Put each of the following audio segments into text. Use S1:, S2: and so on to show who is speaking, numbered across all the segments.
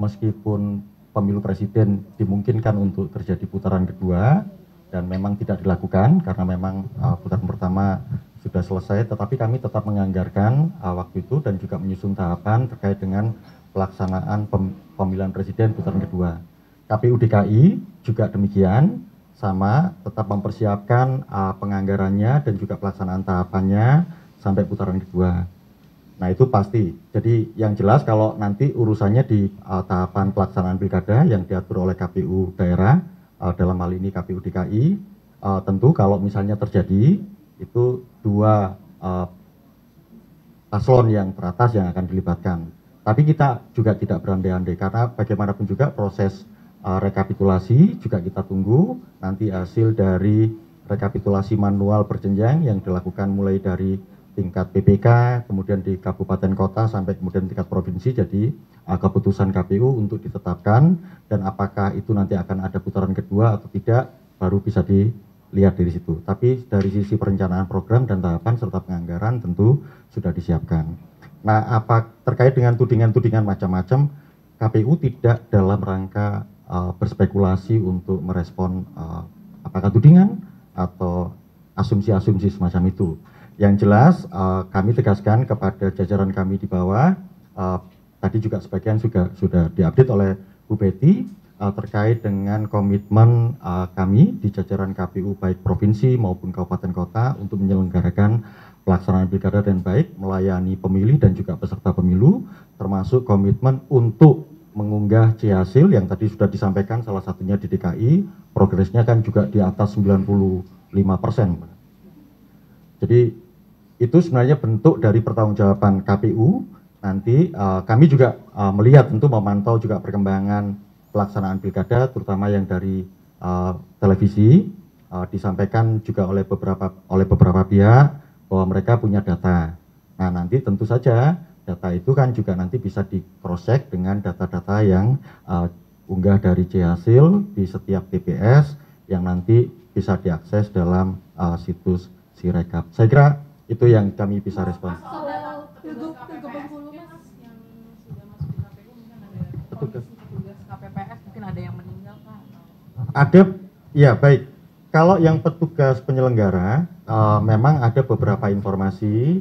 S1: meskipun pemilu presiden dimungkinkan untuk terjadi putaran kedua dan memang tidak dilakukan karena memang putaran pertama sudah selesai, tetapi kami tetap menganggarkan waktu itu dan juga menyusun tahapan terkait dengan pelaksanaan pemilihan presiden putaran kedua. KPU DKI juga demikian, sama tetap mempersiapkan penganggarannya dan juga pelaksanaan tahapannya sampai putaran kedua. Nah itu pasti. Jadi yang jelas kalau nanti urusannya di tahapan pelaksanaan pilkada yang diatur oleh KPU daerah, dalam hal ini KPU DKI, tentu kalau misalnya terjadi itu dua paslon yang teratas yang akan dilibatkan. Tapi kita juga tidak berandai-andai karena bagaimanapun juga proses rekapitulasi juga kita tunggu nanti hasil dari rekapitulasi manual berjenjang yang dilakukan mulai dari tingkat PPK, kemudian di kabupaten kota sampai kemudian tingkat provinsi. Jadi keputusan KPU untuk ditetapkan dan apakah itu nanti akan ada putaran kedua atau tidak baru bisa dilihat dari situ. Tapi dari sisi perencanaan program dan tahapan serta penganggaran tentu sudah disiapkan. Nah, apa terkait dengan tudingan-tudingan macam-macam, KPU tidak dalam rangka berspekulasi untuk merespon apakah tudingan atau asumsi-asumsi semacam itu. Yang jelas kami tegaskan kepada jajaran kami di bawah, tadi juga sebagian sudah diupdate oleh Bu Betty terkait dengan komitmen kami di jajaran KPU baik provinsi maupun kabupaten kota untuk menyelenggarakan pelaksanaan pilkada dengan baik, melayani pemilih dan juga peserta pemilu, termasuk komitmen untuk mengunggah C-hasil yang tadi sudah disampaikan salah satunya di DKI, progresnya kan juga di atas 95%. Jadi itu sebenarnya bentuk dari pertanggungjawaban KPU. Nanti kami juga melihat tentu memantau juga perkembangan pelaksanaan pilkada, terutama yang dari televisi, disampaikan juga oleh beberapa pihak bahwa mereka punya data. Nah nanti tentu saja data itu kan juga nanti bisa di cross check dengan data-data yang unggah dari C-hasil di setiap TPS yang nanti bisa diakses dalam situs Sirekap. Saya kira itu yang kami bisa respon. Petugas KPPS mungkin ada yang meninggal Pak? Ada, ya baik. Kalau yang petugas penyelenggara memang ada beberapa informasi,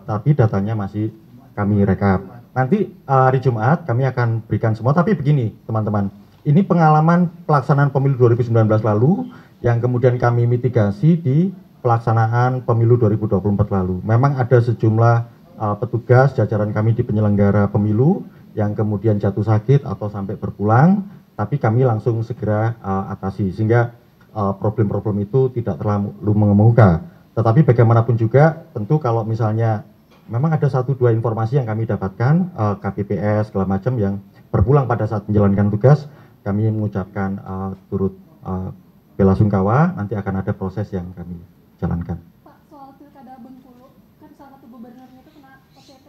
S1: tapi datanya masih kami rekap. Nanti hari Jumat kami akan berikan semua, tapi begini teman-teman, ini pengalaman pelaksanaan pemilu 2019 lalu yang kemudian kami mitigasi di pelaksanaan pemilu 2024 lalu. Memang ada sejumlah petugas jajaran kami di penyelenggara pemilu yang kemudian jatuh sakit atau sampai berpulang, tapi kami langsung segera atasi sehingga problem-problem itu tidak terlalu mengemuka. Tetapi bagaimanapun juga tentu kalau misalnya memang ada satu dua informasi yang kami dapatkan, KPPS segala macam yang berpulang pada saat menjalankan tugas, kami mengucapkan turut bela sungkawa. Nanti akan ada proses yang kami jalankan.
S2: Pak, soal pilkada Bengkulu, kan salah satu gubernurnya itu kena OTT,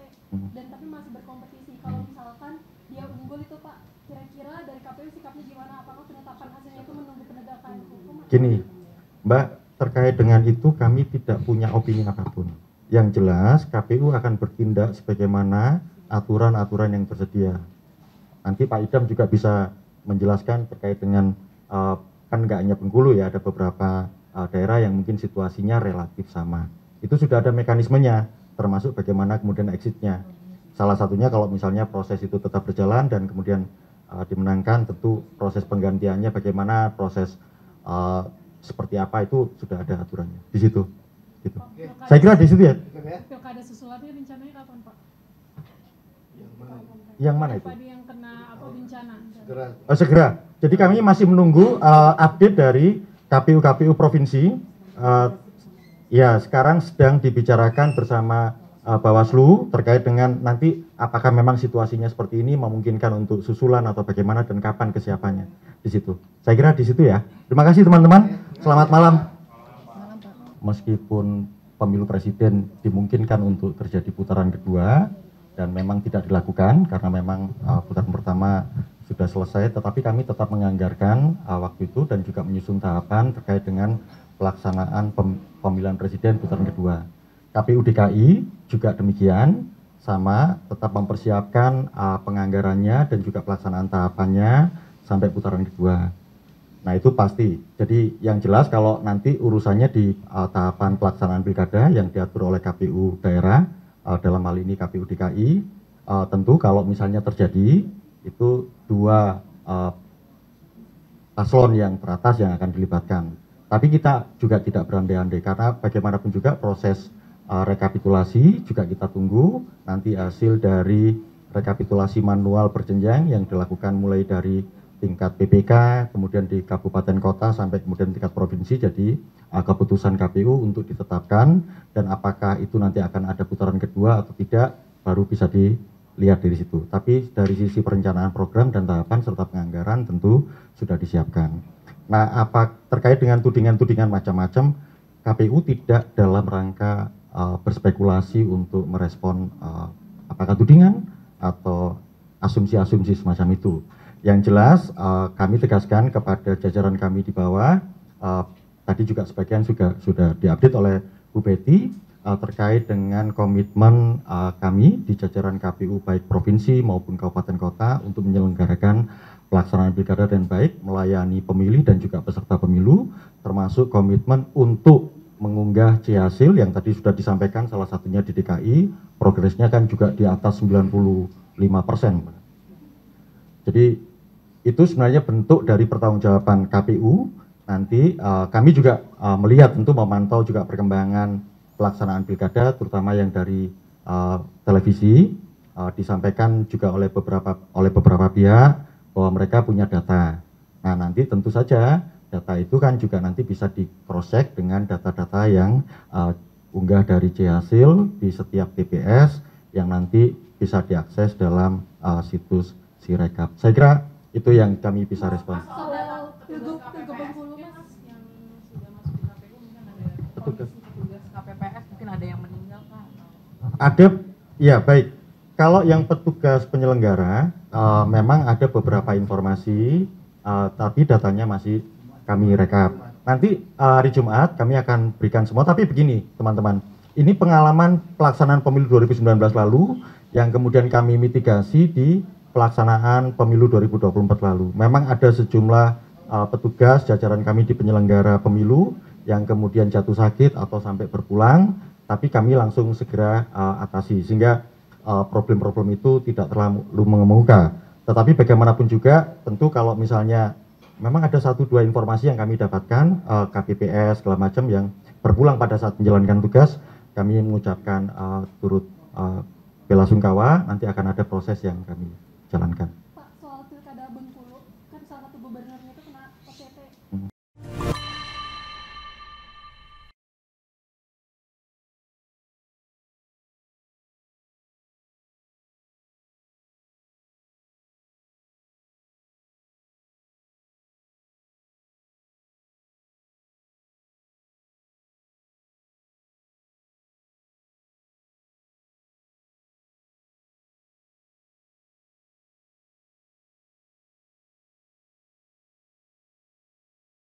S2: dan tapi masih berkompetisi. Kalau misalkan dia unggul itu Pak, kira-kira dari KPU sikapnya gimana? Apakah penetapan hasilnya itu menunggu penegakan hukum?
S1: Gini, Mbak, terkait dengan itu kami tidak punya opini apapun. Yang jelas KPU akan bertindak sebagaimana aturan-aturan yang tersedia. Nanti Pak Idam juga bisa menjelaskan terkait dengan kan nggak hanya Bengkulu ya, ada beberapa daerah yang mungkin situasinya relatif sama. Itu sudah ada mekanismenya, termasuk bagaimana kemudian exitnya. Salah satunya kalau misalnya proses itu tetap berjalan dan kemudian dimenangkan, tentu proses penggantiannya bagaimana, proses seperti apa itu sudah ada aturannya di situ. Gitu. Saya kira di situ ya.
S2: Pilkada susulannya rencananya kapan Pak?
S1: Yang mana itu?
S2: Yang kena apa bencana?
S1: Segera. Jadi kami masih menunggu update dari KPU provinsi. Ya sekarang sedang dibicarakan bersama Bawaslu terkait dengan nanti apakah memang situasinya seperti ini memungkinkan untuk susulan atau bagaimana dan kapan kesiapannya di situ. Saya kira di situ ya. Terima kasih teman-teman. Selamat malam. Meskipun pemilu presiden dimungkinkan untuk terjadi putaran kedua dan memang tidak dilakukan karena memang putaran pertama sudah selesai, tetapi kami tetap menganggarkan waktu itu dan juga menyusun tahapan terkait dengan pelaksanaan pemilihan presiden putaran kedua. KPU DKI juga demikian, sama, tetap mempersiapkan penganggarannya dan juga pelaksanaan tahapannya sampai putaran kedua. Nah itu pasti. Jadi yang jelas kalau nanti urusannya di tahapan pelaksanaan pilkada yang diatur oleh KPU daerah, dalam hal ini KPU DKI, tentu kalau misalnya terjadi itu dua paslon yang teratas yang akan dilibatkan. Tapi kita juga tidak berandai-andai karena bagaimanapun juga proses rekapitulasi juga kita tunggu nanti hasil dari rekapitulasi manual berjenjang yang dilakukan mulai dari tingkat PPK, kemudian di kabupaten kota sampai kemudian tingkat provinsi. Jadi keputusan KPU untuk ditetapkan dan apakah itu nanti akan ada putaran kedua atau tidak baru bisa dilihat dari situ. Tapi dari sisi perencanaan program dan tahapan serta penganggaran tentu sudah disiapkan. Nah, apa terkait dengan tudingan-tudingan macam-macam, KPU tidak dalam rangka berspekulasi untuk merespon apakah tudingan atau asumsi-asumsi semacam itu. Yang jelas kami tegaskan kepada jajaran kami di bawah, tadi juga sebagian sudah diupdate oleh Bu Betty terkait dengan komitmen kami di jajaran KPU baik provinsi maupun kabupaten kota untuk menyelenggarakan pelaksanaan pilkada dengan baik, melayani pemilih dan juga peserta pemilu, termasuk komitmen untuk mengunggah C-hasil yang tadi sudah disampaikan salah satunya di DKI, progresnya kan juga di atas 95%. Jadi itu sebenarnya bentuk dari pertanggungjawaban KPU. Nanti kami juga melihat tentu memantau juga perkembangan pelaksanaan pilkada, terutama yang dari televisi, disampaikan juga oleh beberapa pihak bahwa mereka punya data. Nah nanti tentu saja data itu kan juga nanti bisa di cross check dengan data-data yang unggah dari C-hasil di setiap TPS yang nanti bisa diakses dalam situs Sirekap. Saya kira itu yang kami bisa respon.
S2: Soal Pilgub Bengkulu Mas
S3: yang sudah masuk di KPU mungkin ada petugas KPPS mungkin ada yang meninggal Pak?
S1: Ada, ya baik. Kalau yang petugas penyelenggara memang ada beberapa informasi, tapi datanya masih kami rekap. Nanti hari Jumat kami akan berikan semua. Tapi begini teman-teman, ini pengalaman pelaksanaan pemilu 2019 lalu yang kemudian kami mitigasi di pelaksanaan pemilu 2024 lalu. Memang ada sejumlah petugas jajaran kami di penyelenggara pemilu yang kemudian jatuh sakit atau sampai berpulang, tapi kami langsung segera atasi sehingga problem-problem itu tidak terlalu mengemuka. Tetapi bagaimanapun juga tentu kalau misalnya memang ada satu dua informasi yang kami dapatkan KPPS segala macam yang berpulang pada saat menjalankan tugas, kami mengucapkan turut bela sungkawa. Nanti akan ada proses yang kami jalankan.
S2: Pak, soal pilkada Bengkulu kan salah satu gubernurnya itu kena OTT